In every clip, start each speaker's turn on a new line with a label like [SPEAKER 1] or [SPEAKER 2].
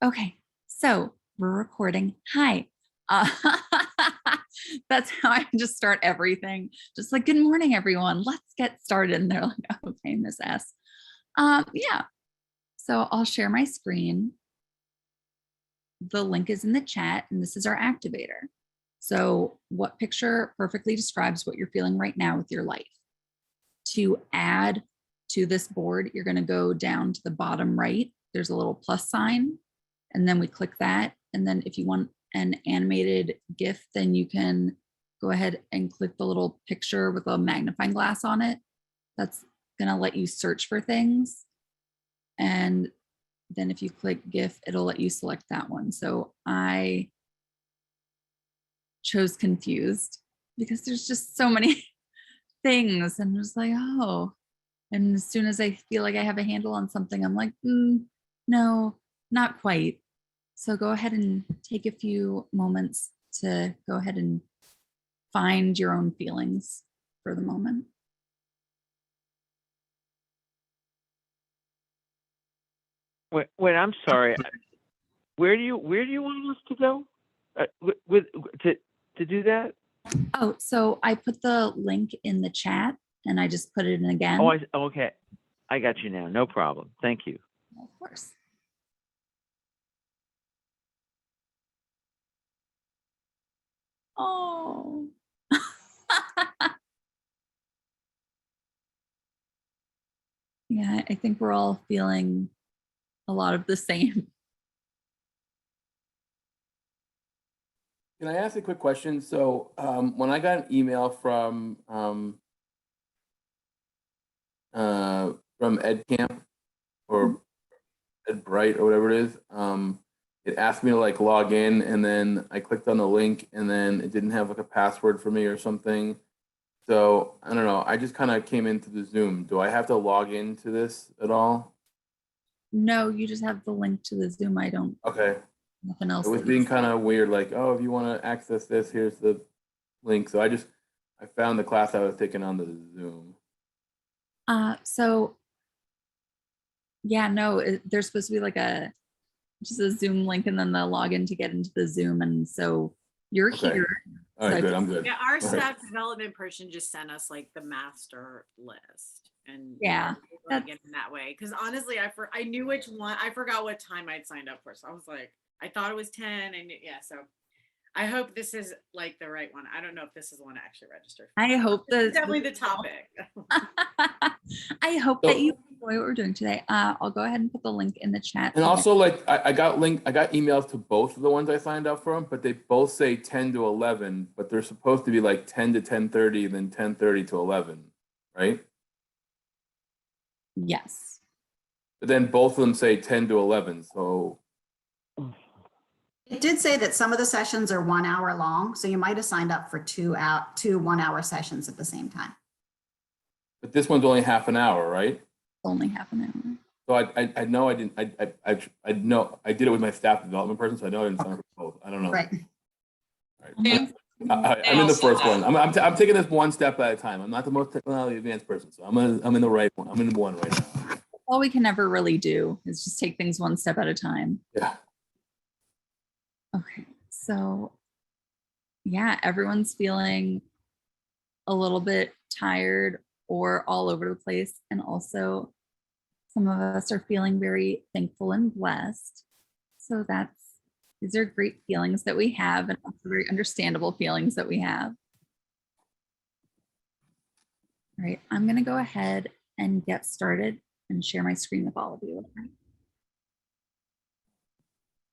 [SPEAKER 1] Okay, so we're recording. Hi. Uh, that's how I just start everything. Just like, good morning, everyone. Let's get started. And they're like, okay, Miss S. Yeah. So I'll share my screen. The link is in the chat, and this is our activator. So what picture perfectly describes what you're feeling right now with your life? To add to this board, you're going to go down to the bottom right. There's a little plus sign, and then we click that. And then if you want an animated GIF, then you can go ahead and click the little picture with a magnifying glass on it. That's going to let you search for things. And then if you click GIF, it'll let you select that one. So I chose confused because there's just so many things, and just like, oh. And as soon as I feel like I have a handle on something, I'm like, no, not quite. So go ahead and take a few moments to go ahead and find your own feelings for the moment.
[SPEAKER 2] Wait, I'm sorry. Where do you want us to go to do that?
[SPEAKER 1] Oh, so I put the link in the chat, and I just put it in again.
[SPEAKER 2] Oh, okay. I got you now. No problem. Thank you.
[SPEAKER 1] Of course. Oh. Yeah, I think we're all feeling a lot of the same.
[SPEAKER 3] Can I ask a quick question? So when I got an email from EdCamp or EdBright or whatever it is, it asked me to like log in, and then I clicked on the link, and then it didn't have like a password for me or something. So I don't know. I just kind of came into the Zoom. Do I have to log into this at all?
[SPEAKER 1] No, you just have the link to the Zoom. I don't.
[SPEAKER 3] Okay.
[SPEAKER 1] Nothing else.
[SPEAKER 3] It was being kind of weird, like, oh, if you want to access this, here's the link. So I found the class I was taking on the Zoom.
[SPEAKER 1] So yeah, no, there's supposed to be like just a Zoom link, and then the login to get into the Zoom. And so you're here.
[SPEAKER 3] All right, good. I'm good.
[SPEAKER 4] Yeah, our staff development person just sent us like the master list, and
[SPEAKER 1] yeah,
[SPEAKER 4] get in that way. Because honestly, I knew which one. I forgot what time I'd signed up for, so I was like, I thought it was 10. I knew, yeah. So I hope this is like the right one. I don't know if this is the one I actually registered for.
[SPEAKER 1] I hope that
[SPEAKER 4] definitely the topic.
[SPEAKER 1] I hope that you enjoy what we're doing today. I'll go ahead and put the link in the chat.
[SPEAKER 3] And also, like, I got emails to both of the ones I signed up for, but they both say 10 to 11, but they're supposed to be like 10 to 10:30, then 10:30 to 11, right?
[SPEAKER 1] Yes.
[SPEAKER 3] But then both of them say 10 to 11, so.
[SPEAKER 5] It did say that some of the sessions are 1 hour long, so you might have signed up for two 1 hour sessions at the same time.
[SPEAKER 3] But this one's only half an hour, right?
[SPEAKER 1] Only half an hour.
[SPEAKER 3] So I know I didn't. I know I did it with my staff development person, so I know I didn't sign up for both. I don't know.
[SPEAKER 5] Right.
[SPEAKER 3] I'm in the first one. I'm taking this one step at a time. I'm not the most technologically advanced person, so I'm in the right one. I'm in one right now.
[SPEAKER 1] All we can ever really do is just take things one step at a time.
[SPEAKER 3] Yeah.
[SPEAKER 1] Okay, so yeah, everyone's feeling a little bit tired or all over the place. And also some of us are feeling very thankful and blessed. So these are great feelings that we have, and also very understandable feelings that we have. All right, I'm gonna go ahead and get started and share my screen with all of you.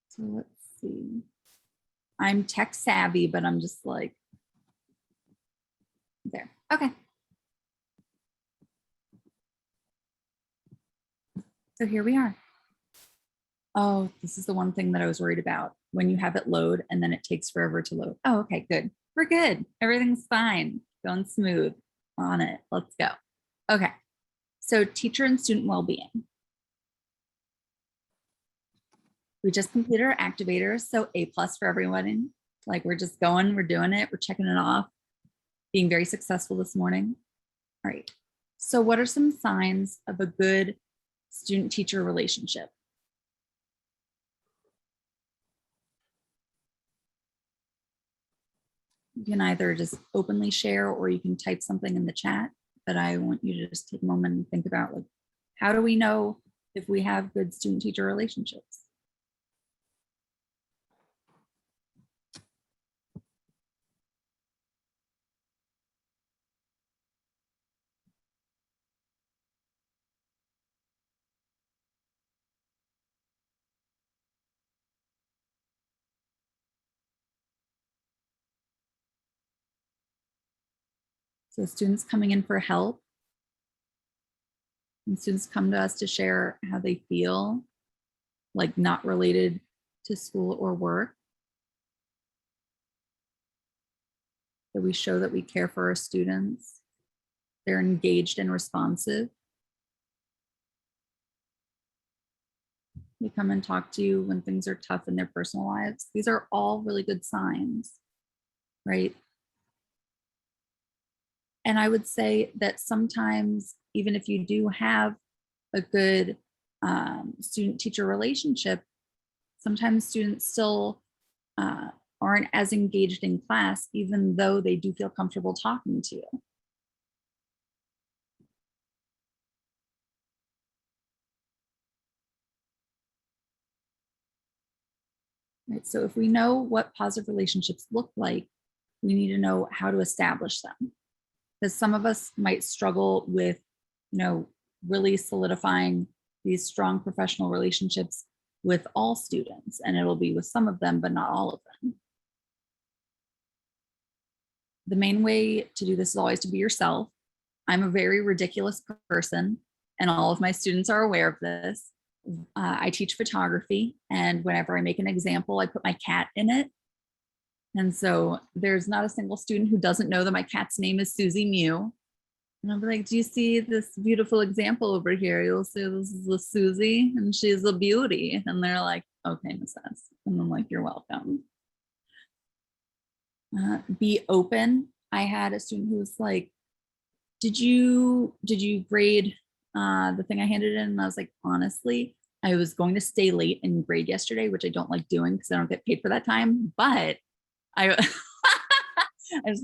[SPEAKER 1] So let's see. I'm tech savvy, but I'm just like, there. Okay. So here we are. Oh, this is the one thing that I was worried about. When you have it load and then it takes forever to load. Oh, okay, good. We're good. Everything's fine. Going smooth on it. Let's go. Okay. So teacher and student well-being. We just completed our activators, so A+ for everyone. Like, we're just going, we're doing it, we're checking it off, being very successful this morning. All right, so what are some signs of a good student-teacher relationship? You can either just openly share or you can type something in the chat, but I want you to just take a moment and think about, like, how do we know if we have good student-teacher relationships? So students coming in for help, and students come to us to share how they feel, like not related to school or work. That we show that we care for our students. They're engaged and responsive. They come and talk to you when things are tough in their personal lives. These are all really good signs, right? And I would say that sometimes, even if you do have a good student-teacher relationship, sometimes students still aren't as engaged in class, even though they do feel comfortable talking to you. Right, so if we know what positive relationships look like, we need to know how to establish them. Because some of us might struggle with, really solidifying these strong professional relationships with all students, and it'll be with some of them, but not all of them. The main way to do this is always to be yourself. I'm a very ridiculous person, and all of my students are aware of this. I teach photography, and whenever I make an example, I put my cat in it. And so there's not a single student who doesn't know that my cat's name is Susie Mew. And I'll be like, do you see this beautiful example over here? You'll see this is a Susie, and she's a beauty. And they're like, okay, Miss S. And I'm like, you're welcome. Be open. I had a student who was like, did you grade the thing I handed in? And I was like, honestly, I was going to stay late and grade yesterday, which I don't like doing because I don't get paid for that time. But I was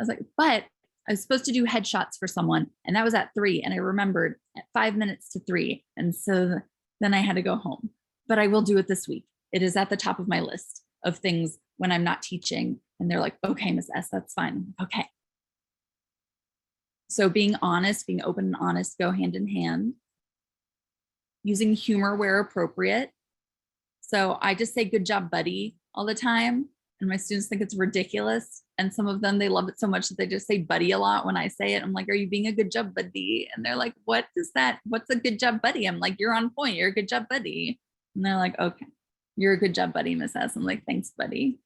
[SPEAKER 1] like, but I was supposed to do headshots for someone, and that was at 3. And I remembered at 5 minutes to 3. And so then I had to go home, but I will do it this week. It is at the top of my list of things when I'm not teaching. And they're like, okay, Miss S, that's fine. Okay. So being honest, being open and honest go hand in hand. Using humor where appropriate. So I just say, good job, buddy, all the time. And my students think it's ridiculous. And some of them, they love it so much that they just say buddy a lot when I say it. I'm like, are you being a good job, buddy? And they're like, what is that? What's a good job, buddy? I'm like, you're on point. You're a good job, buddy. And they're like, okay, you're a good job, buddy, Miss S. I'm like, thanks, buddy.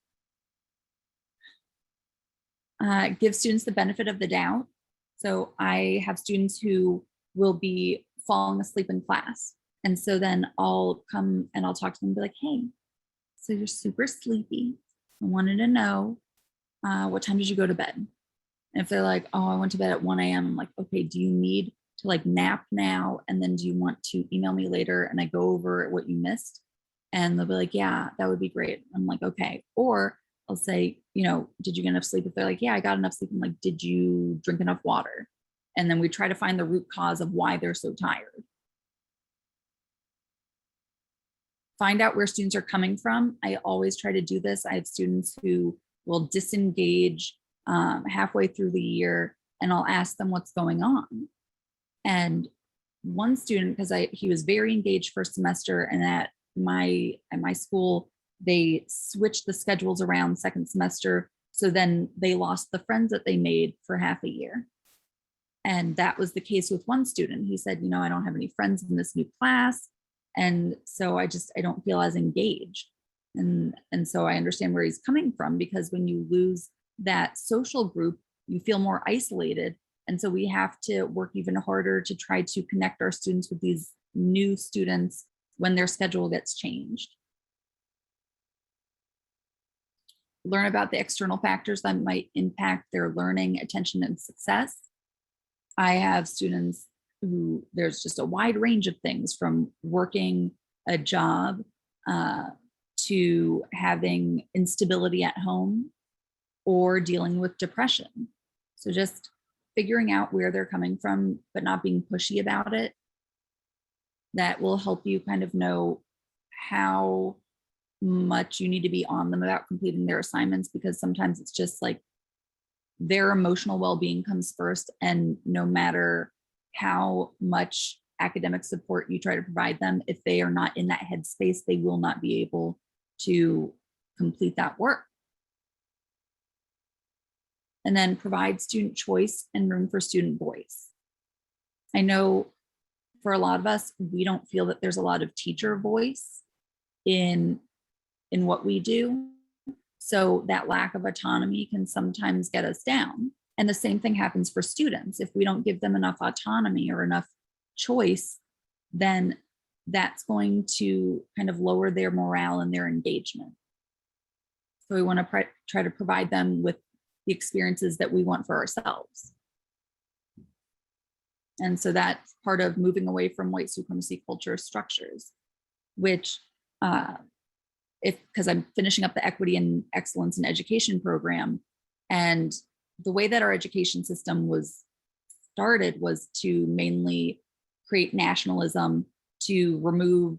[SPEAKER 1] Give students the benefit of the doubt. So I have students who will be falling asleep in class. And so then I'll come and I'll talk to them and be like, hey, so you're super sleepy. I wanted to know, what time did you go to bed? And if they're like, oh, I went to bed at 1 a.m. I'm like, okay, do you need to like nap now? And then do you want to email me later and I go over what you missed? And they'll be like, yeah, that would be great. I'm like, okay. Or I'll say, did you get enough sleep? If they're like, yeah, I got enough sleep. I'm like, did you drink enough water? And then we try to find the root cause of why they're so tired. Find out where students are coming from. I always try to do this. I have students who will disengage halfway through the year, and I'll ask them what's going on. And one student, because he was very engaged first semester, and at my school, they switched the schedules around second semester. So then they lost the friends that they made for half a year. And that was the case with one student. He said, I don't have any friends in this new class. And so I don't feel as engaged. And so I understand where he's coming from, because when you lose that social group, you feel more isolated. And so we have to work even harder to try to connect our students with these new students when their schedule gets changed. Learn about the external factors that might impact their learning, attention, and success. I have students who there's just a wide range of things, from working a job to having instability at home, or dealing with depression. So just figuring out where they're coming from, but not being pushy about it. That will help you kind of know how much you need to be on them about completing their assignments, because sometimes it's just like their emotional well-being comes first, and no matter how much academic support you try to provide them, if they are not in that headspace, they will not be able to complete that work. And then provide student choice and room for student voice. I know for a lot of us, we don't feel that there's a lot of teacher voice in what we do. So that lack of autonomy can sometimes get us down. And the same thing happens for students. If we don't give them enough autonomy or enough choice, then that's going to kind of lower their morale and their engagement. So we want to try to provide them with the experiences that we want for ourselves. And so that's part of moving away from white supremacy culture structures, which because I'm finishing up the equity and excellence in education program, and the way that our education system was started was to mainly create nationalism, to remove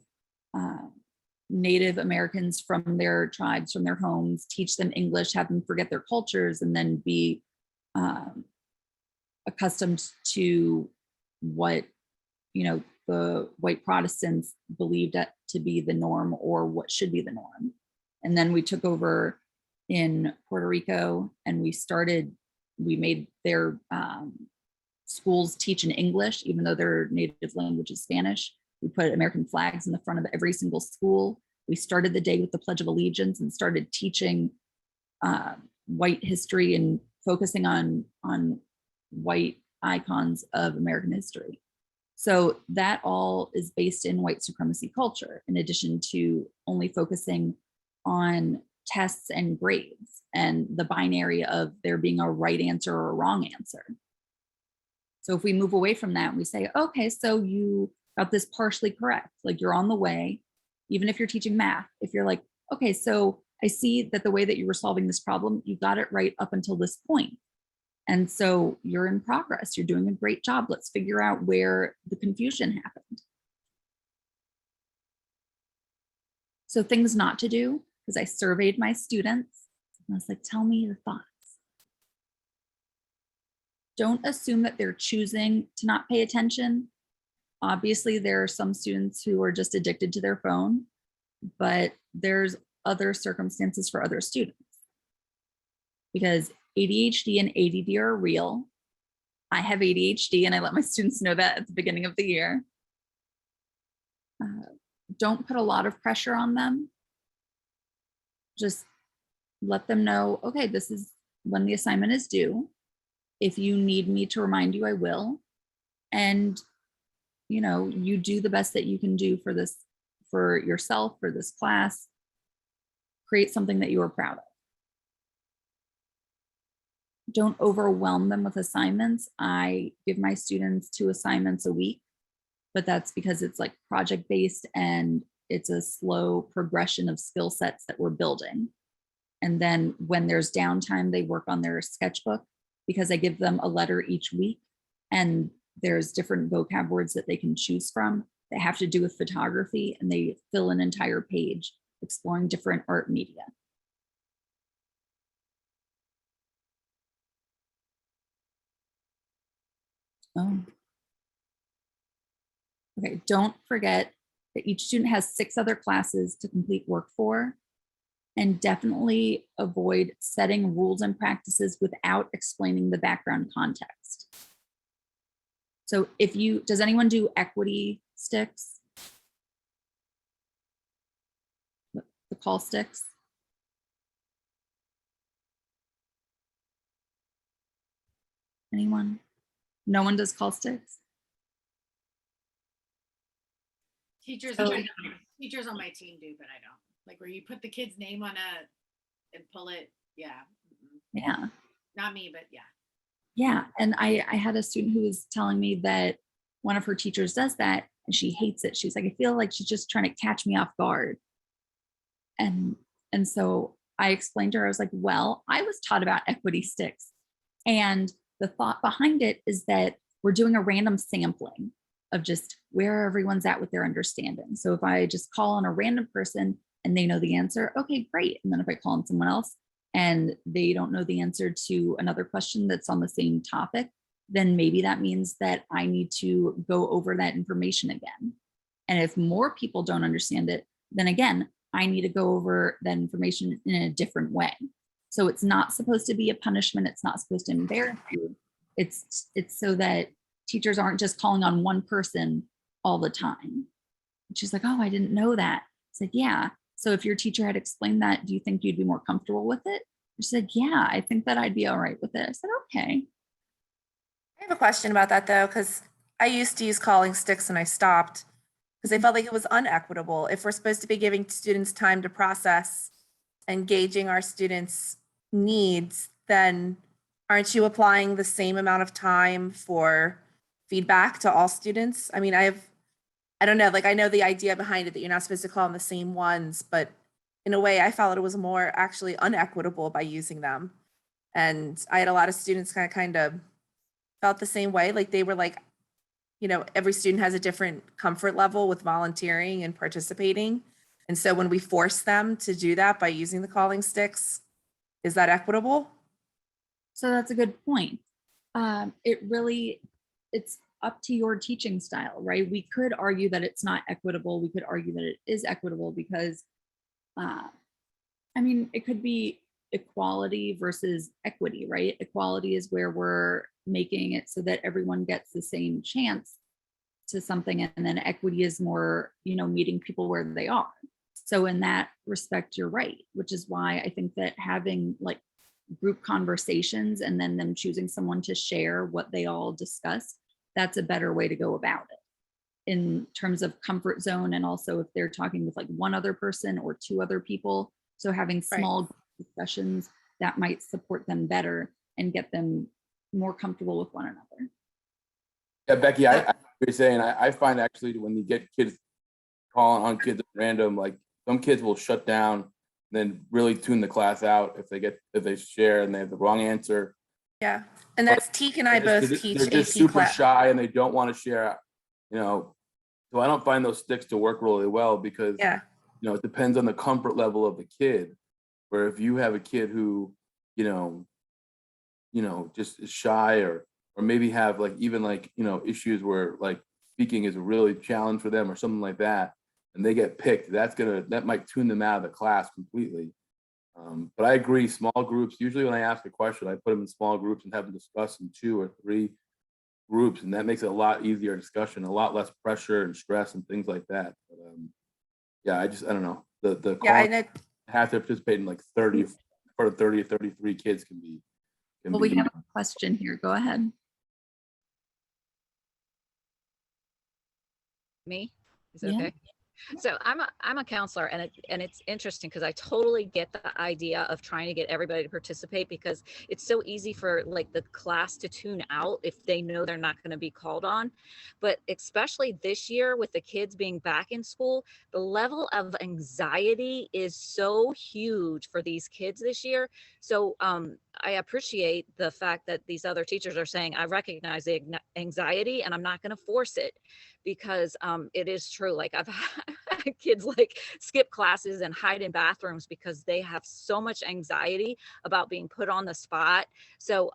[SPEAKER 1] Native Americans from their tribes, from their homes, teach them English, have them forget their cultures, and then be accustomed to what, you know, the white Protestants believed to be the norm, or what should be the norm. And then we took over in Puerto Rico, and we made their schools teach in English, even though their native language is Spanish. We put American flags in the front of every single school. We started the day with the Pledge of Allegiance and started teaching white history and focusing on white icons of American history. So that all is based in white supremacy culture, in addition to only focusing on tests and grades and the binary of there being a right answer or a wrong answer. So if we move away from that and we say, okay, so you got this partially correct, like you're on the way, even if you're teaching math, if you're like, okay, so I see that the way that you were solving this problem, you got it right up until this point. And so you're in progress, you're doing a great job. Let's figure out where the confusion happened. So things not to do, because I surveyed my students. And I was like, tell me your thoughts. Don't assume that they're choosing to not pay attention. Obviously, there are some students who are just addicted to their phone, but there's other circumstances for other students. Because ADHD and ADD are real. I have ADHD, and I let my students know that at the beginning of the year. Don't put a lot of pressure on them. Just let them know, okay, this is when the assignment is due. If you need me to remind you, I will. And, you know, you do the best that you can do for this, for yourself, for this class. Create something that you are proud of. Don't overwhelm them with assignments. I give my students 2 assignments a week, but that's because it's like project-based and it's a slow progression of skill sets that we're building. And then when there's downtime, they work on their sketchbook, because I give them a letter each week, and there's different vocab words that they can choose from that have to do with photography, and they fill an entire page exploring different art media. Oh. Okay, don't forget that each student has 6 other classes to complete work for, and definitely avoid setting rules and practices without explaining the background context. So does anyone do equity sticks? The call sticks? Anyone? No one does call sticks?
[SPEAKER 4] Teachers on my team do, but I don't. Like where you put the kid's name on and pull it. Yeah.
[SPEAKER 1] Yeah.
[SPEAKER 4] Not me, but yeah.
[SPEAKER 1] Yeah. And I had a student who was telling me that one of her teachers does that and she hates it. She's like, I feel like she's just trying to catch me off guard. And so I explained to her, I was like, well, I was taught about equity sticks. And the thought behind it is that we're doing a random sampling of just where everyone's at with their understanding. So if I just call on a random person and they know the answer, okay, great. And then if I call on someone else and they don't know the answer to another question that's on the same topic, then maybe that means that I need to go over that information again. And if more people don't understand it, then again, I need to go over that information in a different way. So it's not supposed to be a punishment. It's not supposed to embarrass you. It's so that teachers aren't just calling on one person all the time. And she's like, oh, I didn't know that. I said, yeah. So if your teacher had explained that, do you think you'd be more comfortable with it? She said, yeah, I think that I'd be all right with it. I said, okay.
[SPEAKER 6] I have a question about that though, because I used to use calling sticks and I stopped because I felt like it was unequitable. If we're supposed to be giving students time to process and gauging our students' needs, then aren't you applying the same amount of time for feedback to all students? I mean, I don't know, like I know the idea behind it that you're not supposed to call them the same ones, but in a way I felt it was more actually unequitable by using them. And I had a lot of students kind of felt the same way. Like they were like, you know, every student has a different comfort level with volunteering and participating. And so when we force them to do that by using the calling sticks, is that equitable?
[SPEAKER 1] So that's a good point. It's up to your teaching style, right? We could argue that it's not equitable. We could argue that it is equitable because, it could be equality versus equity, right? Equality is where we're making it so that everyone gets the same chance to something. And then equity is more, meeting people where they are. So in that respect, you're right, which is why I think that having like group conversations and then them choosing someone to share what they all discussed, that's a better way to go about it in terms of comfort zone. And also if they're talking with like one other person or two other people. So having small discussions that might support them better and get them more comfortable with one another.
[SPEAKER 3] Yeah, Becky, I you're saying I find actually when you get kids calling on kids at random, like some kids will shut down and then really tune the class out if they share and they have the wrong answer.
[SPEAKER 6] Yeah, and that's Teak and I both teach
[SPEAKER 3] They're just
[SPEAKER 6] AP
[SPEAKER 3] super
[SPEAKER 6] class.
[SPEAKER 3] shy and they don't want to share, So I don't find those sticks to work really well because it depends on the comfort level of the kid. Where if you have a kid who, just is shy or maybe have issues where like speaking is a really challenge for them or something like that, and they get picked, that might tune them out of the class completely. But I agree, small groups, usually when I ask a question, I put them in small groups and have them discuss in 2 or 3 groups, and that makes it a lot easier discussion, a lot less pressure and stress and things like that. But I don't know.
[SPEAKER 6] I know.
[SPEAKER 3] Have to participate in like 30 or 33 kids can be.
[SPEAKER 1] We have a question here. Go ahead.
[SPEAKER 7] Me? Is it okay? So I'm a counselor, and it's interesting because I totally get the idea of trying to get everybody to participate because it's so easy for like the class to tune out if they know they're not going to be called on. But especially this year with the kids being back in school, the level of anxiety is so huge for these kids this year. So I appreciate the fact that these other teachers are saying, I recognize the anxiety and I'm not going to force it. Because it is true. Like I've had kids like skip classes and hide in bathrooms because they have so much anxiety about being put on the spot. So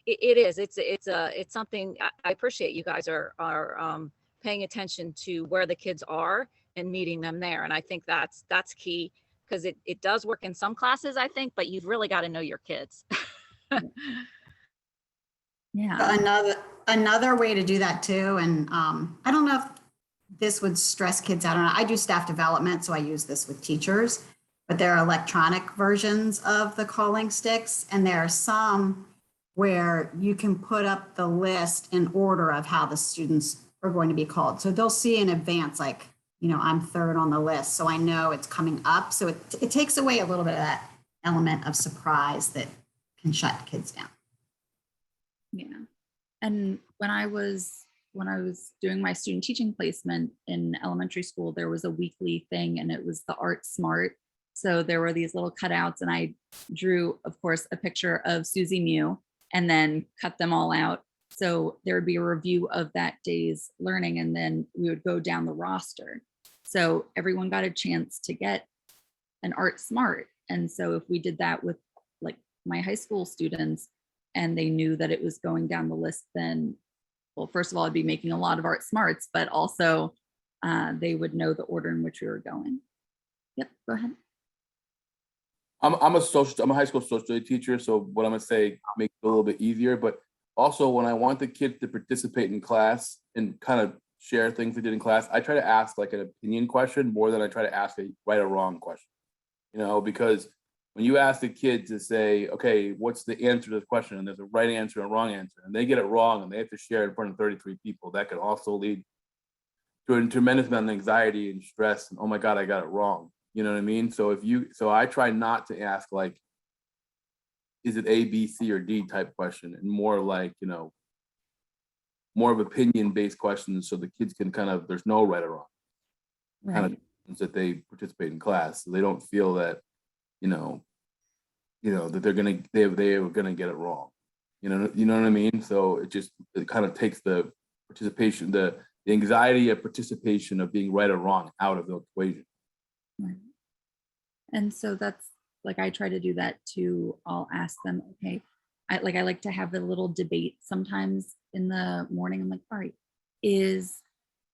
[SPEAKER 7] it's something I appreciate. You guys are paying attention to where the kids are and meeting them there. And I think that's key because it does work in some classes, I think, but you've really got to know your kids.
[SPEAKER 5] Yeah. Another way to do that too, and I don't know if this would stress kids out or not. I do staff development, so I use this with teachers, but there are electronic versions of the calling sticks, and there are some where you can put up the list in order of how the students are going to be called. So they'll see in advance, like, I'm third on the list, so I know it's coming up. So it takes away a little bit of that element of surprise that can shut kids down.
[SPEAKER 1] Yeah. And when I was doing my student teaching placement in elementary school, there was a weekly thing and it was the Art Smart So there were these little cutouts, and I drew, of course, a picture of Susie Mew and then cut them all out. So there would be a review of that day's learning, and then we would go down the roster. So everyone got a chance to get an art smart. And so if we did that with like my high school students and they knew that it was going down the list, then, well, first of all, I'd be making a lot of art smarts, but also they would know the order in which we were going. Yep, go ahead.
[SPEAKER 3] I'm a high school social studies teacher, so what I'm gonna say makes it a little bit easier. But also, when I want the kids to participate in class and kind of share things they did in class, I try to ask like an opinion question more than I try to ask a right or wrong question. You know, because when you ask the kid to say, okay, what's the answer to this question, and there's a right answer and a wrong answer, and they get it wrong and they have to share it in front of 33 people, that could also lead to a tremendous amount of anxiety and stress. And oh my God, I got it wrong. You know what I mean? So I try not to ask like, is it A, B, C, or D type question, and more like, you know, more of opinion-based questions so the kids can kind of, there's no right or wrong.
[SPEAKER 1] Right.
[SPEAKER 3] Kind of that they participate in class. So they don't feel that, you know, that they were gonna get it wrong. You know what I mean? So it kind of takes the participation, the anxiety of participation of being right or wrong out of the equation.
[SPEAKER 1] Right. And so that's like, I try to do that too. I'll ask them, okay, I like to have a little debate sometimes in the morning. I'm like, all right, is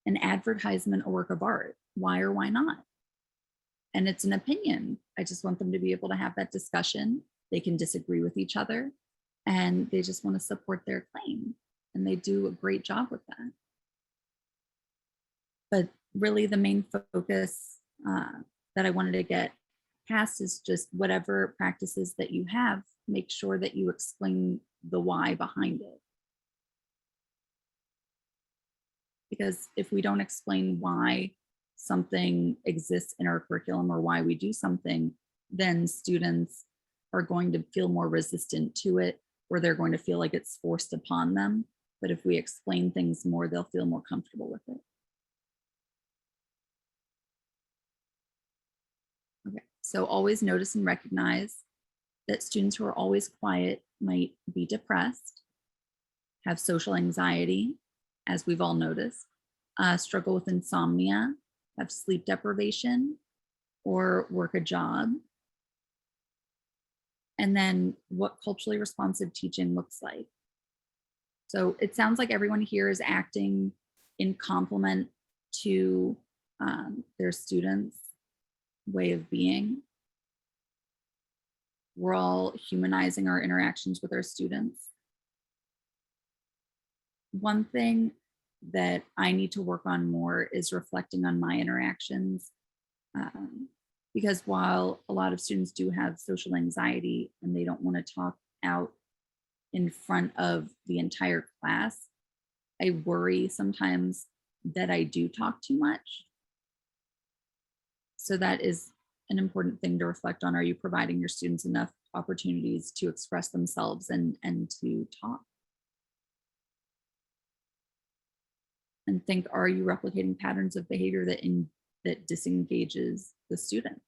[SPEAKER 1] an advertisement a work of art? Why or why not? And it's an opinion. I just want them to be able to have that discussion. They can disagree with each other and they just want to support their claim. And they do a great job with that. But really the main focus that I wanted to get past is just whatever practices that you have, make sure that you explain the why behind it. Because if we don't explain why something exists in our curriculum or why we do something, then students are going to feel more resistant to it, or they're going to feel like it's forced upon them. But if we explain things more, they'll feel more comfortable with it. Okay, so always notice and recognize that students who are always quiet might be depressed, have social anxiety, as we've all noticed, struggle with insomnia, have sleep deprivation, or work a job. And then what culturally responsive teaching looks like. So it sounds like everyone here is acting in complement to their students' way of being. We're all humanizing our interactions with our students. One thing that I need to work on more is reflecting on my interactions. Because while a lot of students do have social anxiety and they don't want to talk out in front of the entire class, I worry sometimes that I do talk too much. So that is an important thing to reflect on. Are you providing your students enough opportunities to express themselves and to talk? And think, are you replicating patterns of behavior that disengages the student?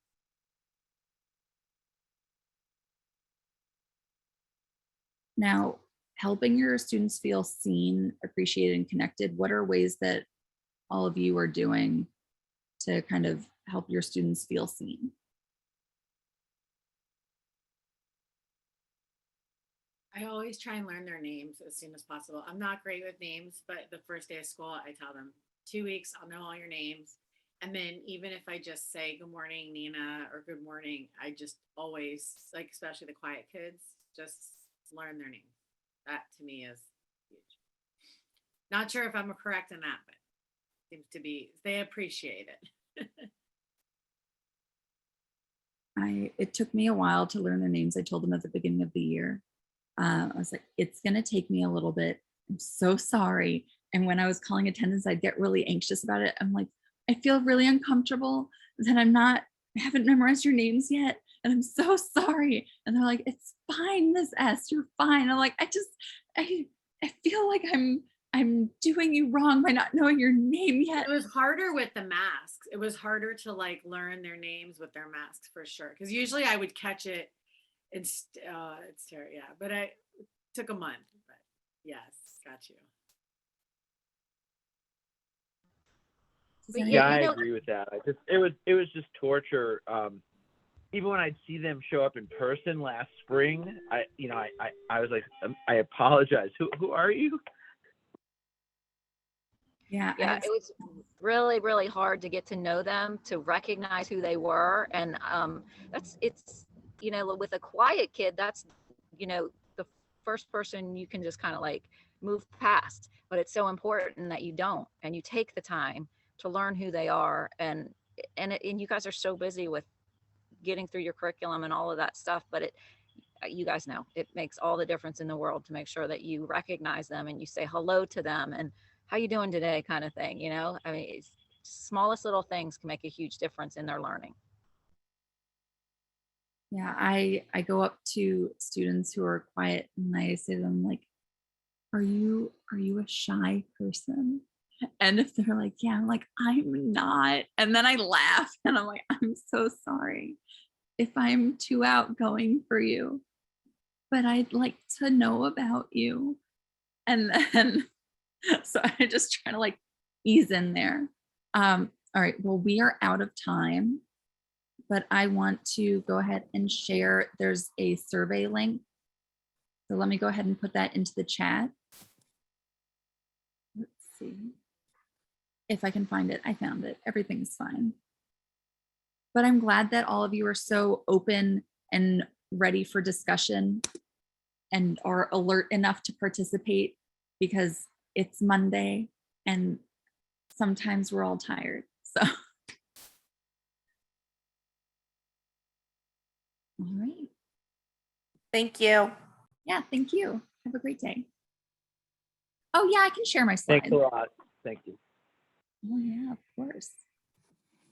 [SPEAKER 1] Now, helping your students feel seen, appreciated, and connected, what are ways that all of you are doing to kind of help your students feel seen?
[SPEAKER 4] I always try and learn their names as soon as possible. I'm not great with names, but the first day of school, I tell them 2 weeks, I'll know all your names. And then even if I just say, good morning, Nina, or good morning, I just always, like, especially the quiet kids, just learn their names. That to me is huge. Not sure if I'm correct in that, but seems to be, they appreciate it.
[SPEAKER 1] It took me a while to learn their names. I told them at the beginning of the year. I was like, it's going to take me a little bit. I'm so sorry. And when I was calling attendance, I'd get really anxious about it. I'm like, I feel really uncomfortable that I haven't memorized your names yet. And I'm so sorry. And they're like, it's fine, Miss S, you're fine. I'm like, I feel like I'm I'm doing you wrong by not knowing your name yet.
[SPEAKER 4] It was harder with the masks. It was harder to like learn their names with their masks for sure. Because usually I would catch it. It's terrible. Yeah, but it took a month. But yes, got you.
[SPEAKER 7] But
[SPEAKER 2] Yeah,
[SPEAKER 7] yeah,
[SPEAKER 2] I
[SPEAKER 7] you know,
[SPEAKER 2] agree with that. It was just torture. Even when I'd see them show up in person last spring, I was like, I apologize. Who are you?
[SPEAKER 1] Yeah.
[SPEAKER 7] yeah, it was really, really hard to get to know them, to recognize who they were. And it's, you know, with a quiet kid, that's, you know, the first person you can just kind of like move past. But it's so important that you don't, and you take the time to learn who they are. And you guys are so busy with getting through your curriculum and all of that stuff, but you guys know it makes all the difference in the world to make sure that you recognize them and you say hello to them and how you doing today kind of thing, you know. I mean, it's smallest little things can make a huge difference in their learning.
[SPEAKER 1] Yeah, I go up to students who are quiet and I say to them like, are you a shy person? And if they're like, yeah, I'm like, I'm not. And then I laugh and I'm like, I'm so sorry if I'm too outgoing for you, but I'd like to know about you. And then, so I just try to like ease in there. All right, well, we are out of time, but I want to go ahead and share. There's a survey link. So let me go ahead and put that into the chat. Let's see if I can find it. I found it. Everything's fine. But I'm glad that all of you are so open and ready for discussion and are alert enough to participate, because it's Monday and sometimes we're all tired. So, all right.
[SPEAKER 6] Thank you.
[SPEAKER 1] Yeah, thank you. Have a great day. Oh yeah, I can share my slides.
[SPEAKER 2] Thanks a lot. Thank you.
[SPEAKER 1] Oh yeah, of course.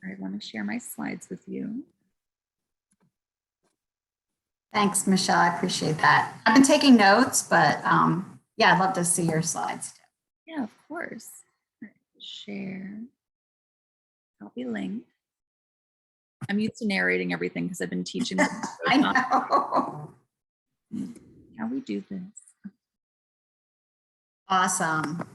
[SPEAKER 1] I want to share my slides with you.
[SPEAKER 5] Thanks, Michelle. I appreciate that. I've been taking notes, but yeah, I'd love to see your slides too.
[SPEAKER 1] Yeah, of course. All right, share. Copy link. I'm used to narrating everything because I've been teaching.
[SPEAKER 5] I know.
[SPEAKER 1] How we do this.
[SPEAKER 5] Awesome.